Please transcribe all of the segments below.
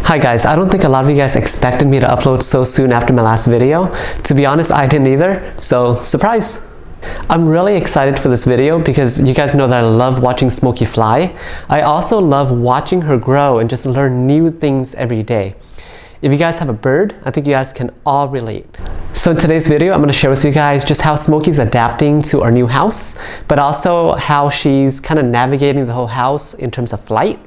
Hi guys, I don't think a lot of you guys expected me to upload so soon after my last video. To be honest, I didn't either, so surprise! I'm really excited for this video because you guys know that I love watching Smokey fly. I also love watching her grow and just learn new things every day. If you guys have a bird, I think you guys can all relate. So in today's video, I'm going to share with you guys just how Smokey's adapting to our new house, but also how she's kind of navigating the whole house in terms of flight.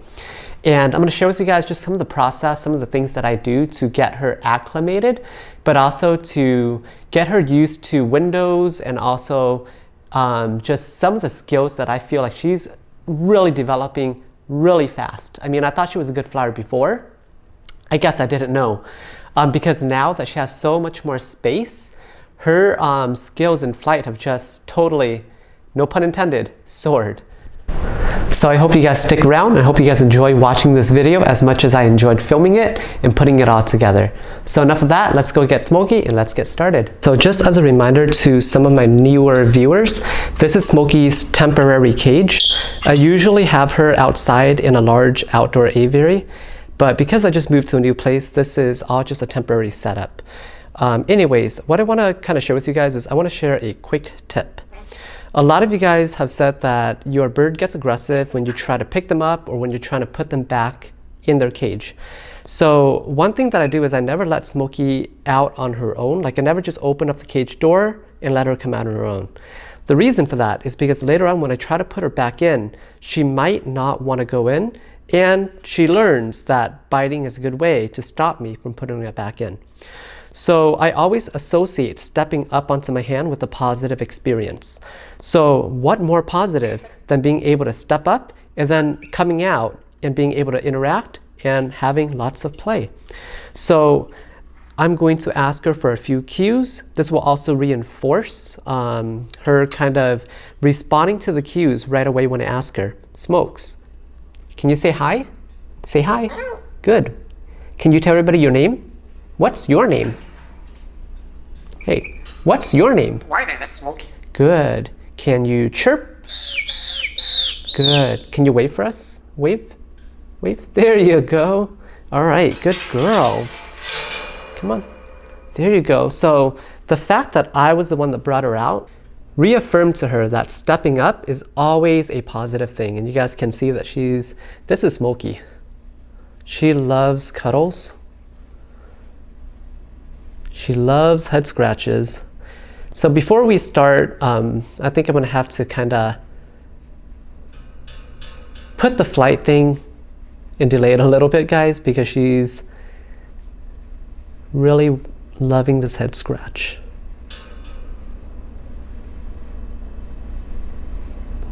And I'm going to share with you guys just some of the process, some of the things that I do to get her acclimated, but also to get her used to windows and also just some of the skills that I feel like she's really developing really fast. I mean, I thought she was a good flyer before. I guess I didn't know because now that she has so much more space, her skills in flight have just totally, no pun intended, soared. So I hope you guys stick around. I hope you guys enjoy watching this video as much as I enjoyed filming it and putting it all together. So enough of that, let's go get Smokey and let's get started. So just as a reminder to some of my newer viewers, this is Smokey's temporary cage. I usually have her outside in a large outdoor aviary, but because I just moved to a new place, this is all just a temporary setup. Anyways, what I want to kind of share with you guys is I want to share a quick tip. A lot of you guys have said that your bird gets aggressive when you try to pick them up or when you're trying to put them back in their cage. So one thing that I do is I never let Smokey out on her own. Like I never just open up the cage door and let her come out on her own. The reason for that is because later on when I try to put her back in, she might not want to go in, and she learns that biting is a good way to stop me from putting her back in. So I always associate stepping up onto my hand with a positive experience. So what more positive than being able to step up and then coming out and being able to interact and having lots of play. So I'm going to ask her for a few cues. This will also reinforce her kind of responding to the cues right away when I ask her. Smokes, can you say hi? Say hi. Good. Can you tell everybody your name? What's your name? Hey, what's your name? My name is Smokey. Good. Can you chirp? Good. Can you wave for us? Wave? Wave? There you go. All right, good girl. Come on. There you go. So the fact that I was the one that brought her out reaffirmed to her that stepping up is always a positive thing. And you guys can see that this is Smokey. She loves cuddles. She loves head scratches. So before we start, I think I'm gonna have to kind of put the flight thing and delay it a little bit, guys, because she's really loving this head scratch.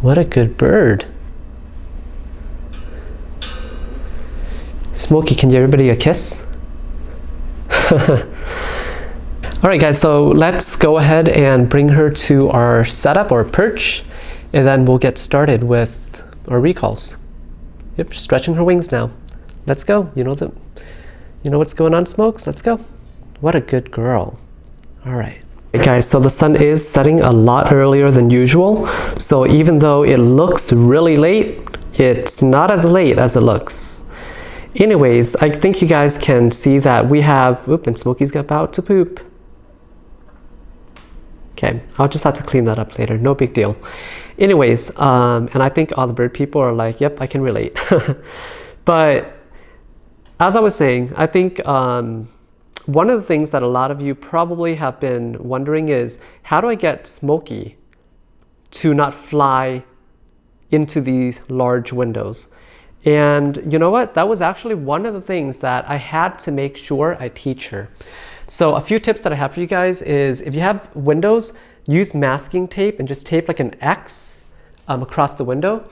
What a good bird. Smokey, can you give everybody a kiss? All right, guys, so let's go ahead and bring her to our setup or perch, and then we'll get started with our recalls. Yep, stretching her wings now. Let's go. You know what's going on, Smokes? Let's go. What a good girl. All right. Hey guys, so the sun is setting a lot earlier than usual. So even though it looks really late, it's not as late as it looks. Anyways, I think you guys can see that we have, and Smokey's about to poop. Okay, I'll just have to clean that up later, no big deal. Anyways, and I think all the bird people are like, yep, I can relate. But as I was saying, I think one of the things that a lot of you probably have been wondering is, how do I get Smokey to not fly into these large windows? And you know what? That was actually one of the things that I had to make sure I teach her. So a few tips that I have for you guys is, if you have windows, use masking tape and just tape like an X across the window.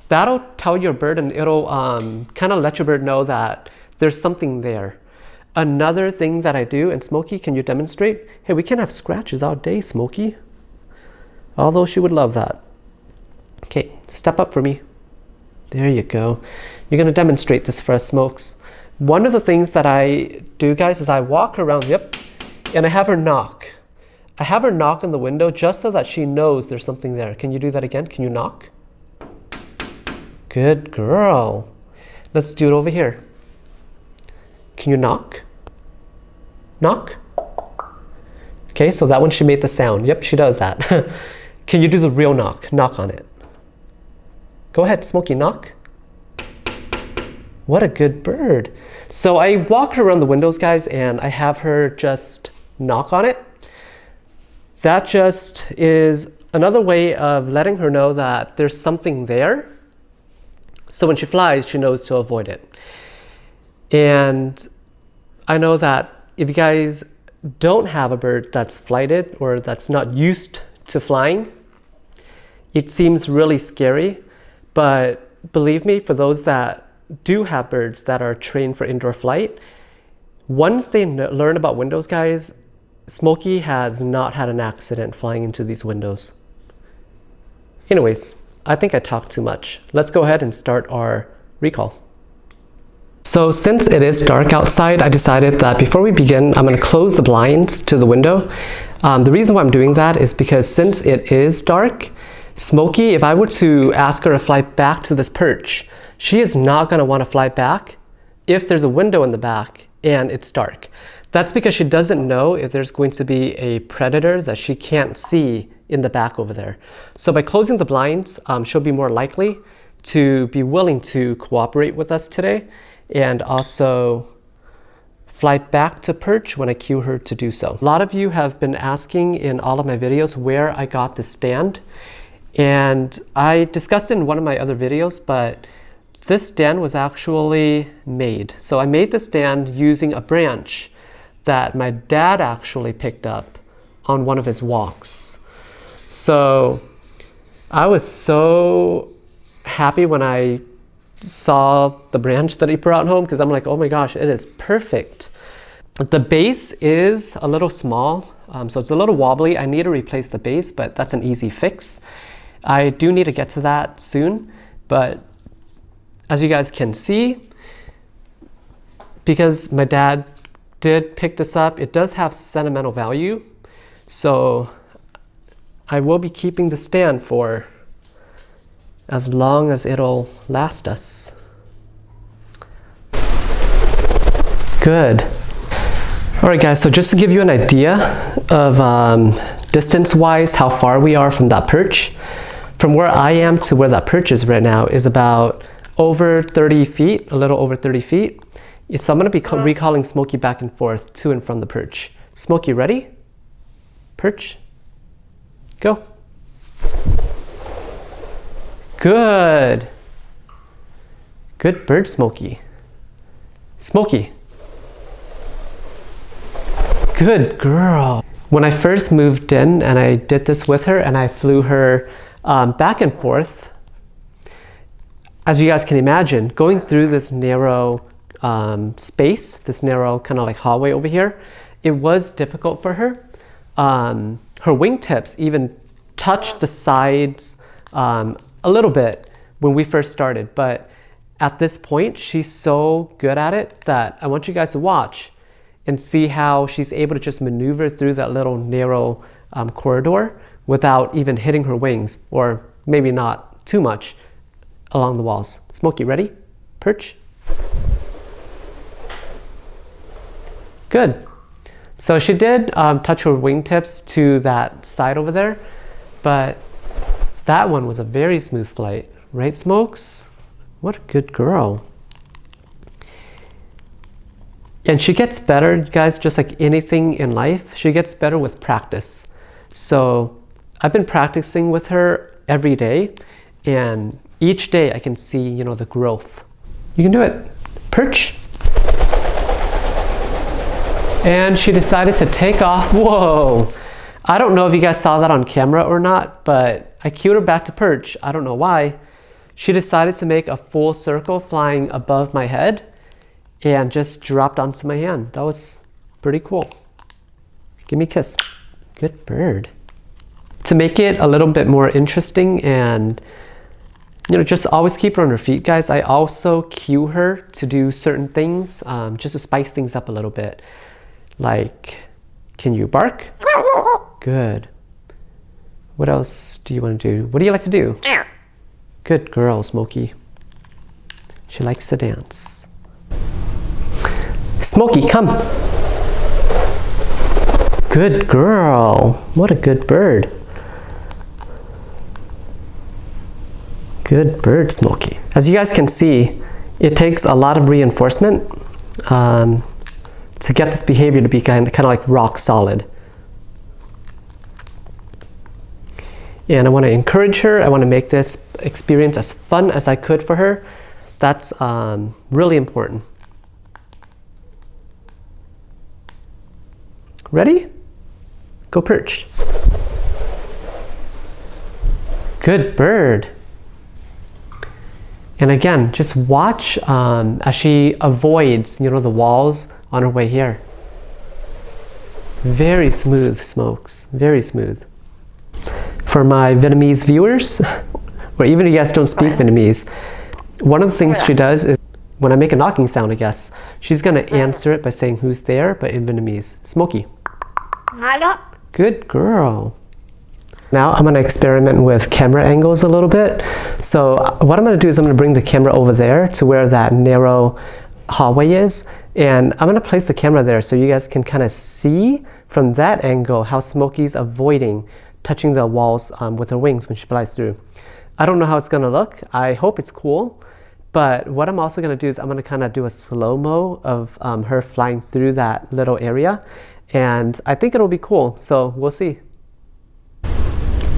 That'll tell your bird, and it'll kind of let your bird know that there's something there. Another thing that I do, and Smokey, can you demonstrate? Hey, we can have scratches all day, Smokey. Although she would love that. Okay, step up for me. There you go. You're gonna demonstrate this for us, Smokes. One of the things that I do, guys, is I walk around, and I have her knock. I have her knock on the window just so that she knows there's something there. Can you do that again? Can you knock? Good girl. Let's do it over here. Can you knock? Knock? Okay, so that one she made the sound. Yep, she does that. Can you do the real knock? Knock on it. Go ahead, Smokey, knock. What a good bird. So I walk her around the windows, guys, and I have her just knock on it. That just is another way of letting her know that there's something there. So when she flies, she knows to avoid it. And I know that if you guys don't have a bird that's flighted or that's not used to flying, it seems really scary. But believe me, for those that do have birds that are trained for indoor flight, once they learn about windows, guys, Smokey has not had an accident flying into these windows. Anyways, I think I talked too much. Let's go ahead and start our recall. So since it is dark outside, I decided that before we begin, I'm going to close the blinds to the window. The reason why I'm doing that is because since it is dark, Smokey, if I were to ask her to fly back to this perch, she is not going to want to fly back if there's a window in the back and it's dark. That's because she doesn't know if there's going to be a predator that she can't see in the back over there. So by closing the blinds, she'll be more likely to be willing to cooperate with us today and also fly back to perch when I cue her to do so. A lot of you have been asking in all of my videos where I got this stand, and I discussed it in one of my other videos, but this stand was actually made. So I made the stand using a branch that my dad actually picked up on one of his walks. So I was so happy when I saw the branch that he brought home, because I'm like, oh my gosh, it is perfect. The base is a little small, so it's a little wobbly. I need to replace the base, but that's an easy fix. I do need to get to that soon, but as you guys can see, because my dad did pick this up, it does have sentimental value, so I will be keeping the stand for as long as it'll last us. Good. All right, guys, so just to give you an idea of distance-wise how far we are from that perch, from where I am to where that perch is right now is about over 30 feet, a little over 30 feet. So I'm going to be recalling Smokey back and forth to and from the perch. Smokey, ready? Perch. Go. Good. Good bird, Smokey. Smokey. Good girl. When I first moved in and I did this with her and I flew her back and forth, as you guys can imagine, going through this narrow space, this narrow kind of like hallway over here, it was difficult for her. Her wingtips even touched the sides a little bit when we first started, but at this point she's so good at it that I want you guys to watch and see how she's able to just maneuver through that little narrow corridor without even hitting her wings, or maybe not too much along the walls. Smokey, ready? Perch. Good. So she did touch her wingtips to that side over there, but that one was a very smooth flight. Right, Smokes? What a good girl. And she gets better, you guys, just like anything in life, she gets better with practice. So I've been practicing with her every day, and each day I can see, you know, the growth. You can do it. Perch. And she decided to take off. Whoa. I don't know if you guys saw that on camera or not, but I cued her back to perch. I don't know why. She decided to make a full circle flying above my head and just dropped onto my hand. That was pretty cool. Give me a kiss. Good bird. To make it a little bit more interesting and, you know, just always keep her on her feet, guys, I also cue her to do certain things just to spice things up a little bit. Like, can you bark? Good. What else do you want to do? What do you like to do? Good girl, Smokey. She likes to dance. Smokey, come. Good girl. What a good bird. Good bird, Smokey. As you guys can see, it takes a lot of reinforcement to get this behavior to be kind of like rock solid. And I want to encourage her. I want to make this experience as fun as I could for her. That's really important. Ready? Go perch. Good bird. And again, just watch as she avoids, the walls on her way here. Very smooth, Smokes. Very smooth. For my Vietnamese viewers, or even if you guys don't speak Vietnamese, one of the things she does is when I make a knocking sound, I guess, she's going to answer it by saying who's there, but in Vietnamese. Smokey. Good girl. Now I'm going to experiment with camera angles a little bit. So what I'm going to do is I'm going to bring the camera over there to where that narrow hallway is. And I'm going to place the camera there so you guys can kind of see from that angle how Smokey's avoiding touching the walls with her wings when she flies through. I don't know how it's going to look. I hope it's cool. But what I'm also going to do is I'm going to kind of do a slow-mo of her flying through that little area. And I think it'll be cool. So we'll see.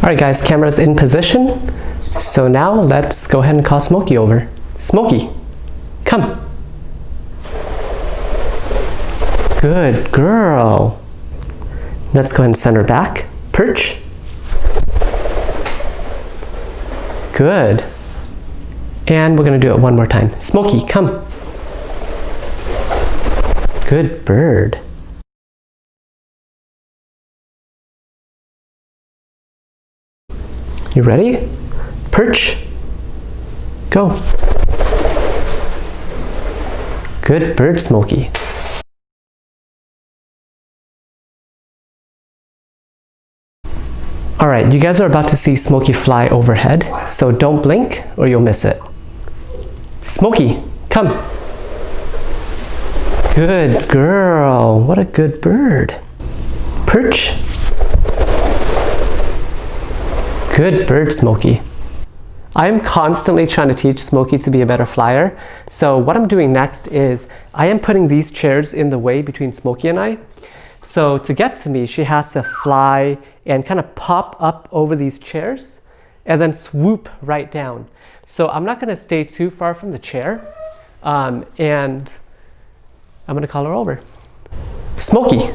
Alright guys, camera's in position. So now let's go ahead and call Smokey over. Smokey, come. Good girl. Let's go ahead and send her back. Perch. Good. And we're going to do it one more time. Smokey, come. Good bird. You ready? Perch. Go. Good bird, Smokey. Alright, you guys are about to see Smokey fly overhead, so don't blink or you'll miss it. Smokey, come. Good girl. What a good bird. Perch. Good bird, Smokey. I'm constantly trying to teach Smokey to be a better flyer. So what I'm doing next is I am putting these chairs in the way between Smokey and I. So to get to me, she has to fly and kind of pop up over these chairs and then swoop right down. So I'm not going to stay too far from the chair. And I'm going to call her over. Smokey.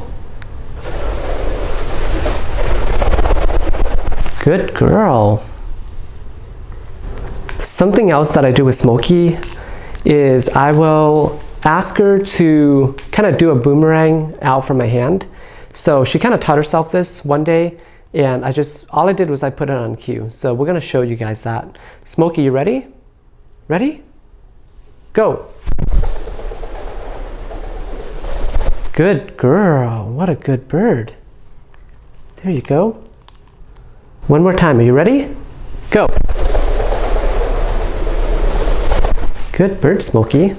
Good girl. Something else that I do with Smokey is I will ask her to kind of do a boomerang out from my hand. So she kind of taught herself this one day, and all I did was I put it on cue. So we're going to show you guys that. Smokey, you ready? Ready? Go. Good girl. What a good bird. There you go. One more time. Are you ready? Go. Good bird, Smokey.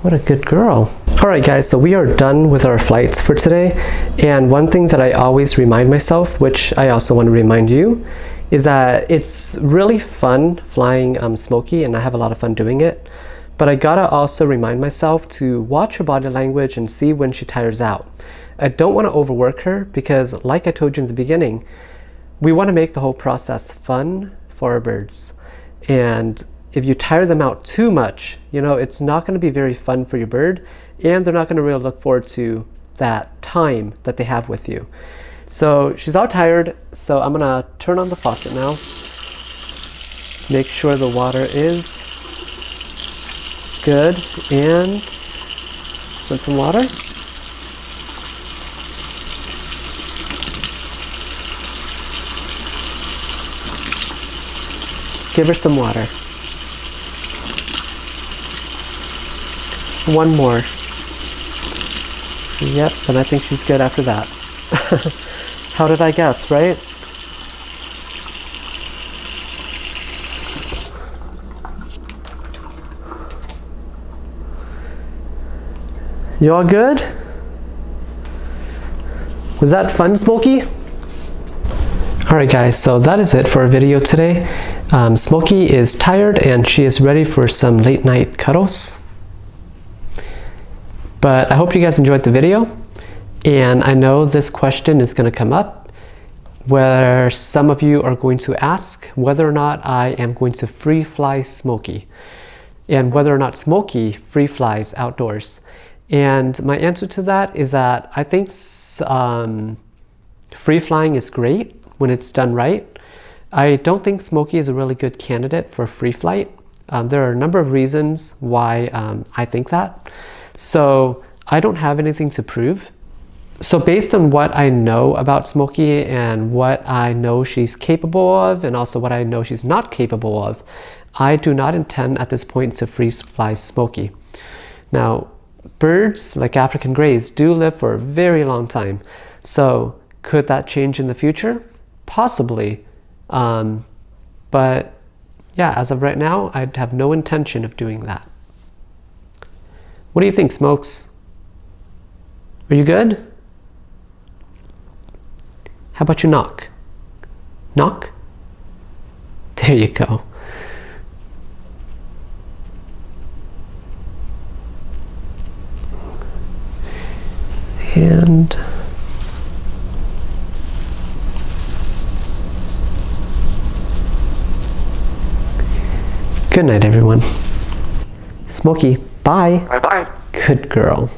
What a good girl. Alright guys, so we are done with our flights for today. And one thing that I always remind myself, which I also want to remind you, is that it's really fun flying Smokey, and I have a lot of fun doing it. But I gotta also remind myself to watch her body language and see when she tires out. I don't want to overwork her because, like I told you in the beginning, we want to make the whole process fun for our birds. And if you tire them out too much, it's not going to be very fun for your bird, and they're not going to really look forward to that time that they have with you. So she's all tired, so I'm going to turn on the faucet now. Make sure the water is good, and put some water. Just give her some water. One more. Yep, and I think she's good after that. How did I guess, right? You all good? Was that fun, Smokey? Alright guys, so that is it for our video today. Smokey is tired and she is ready for some late night cuddles. But I hope you guys enjoyed the video. And I know this question is going to come up where some of you are going to ask whether or not I am going to free fly Smokey and whether or not Smokey free flies outdoors. And my answer to that is that I think free flying is great when it's done right. I don't think Smokey is a really good candidate for free flight. There are a number of reasons why I think that. So I don't have anything to prove. So based on what I know about Smokey and what I know she's capable of and also what I know she's not capable of, I do not intend at this point to free fly Smokey. Now, birds like African greys do live for a very long time. So could that change in the future? Possibly. But yeah, as of right now, I'd have no intention of doing that. What do you think, Smokes? Are you good? How about you knock? Knock? There you go. And good night, everyone. Smokey, bye. Bye-bye. Good girl.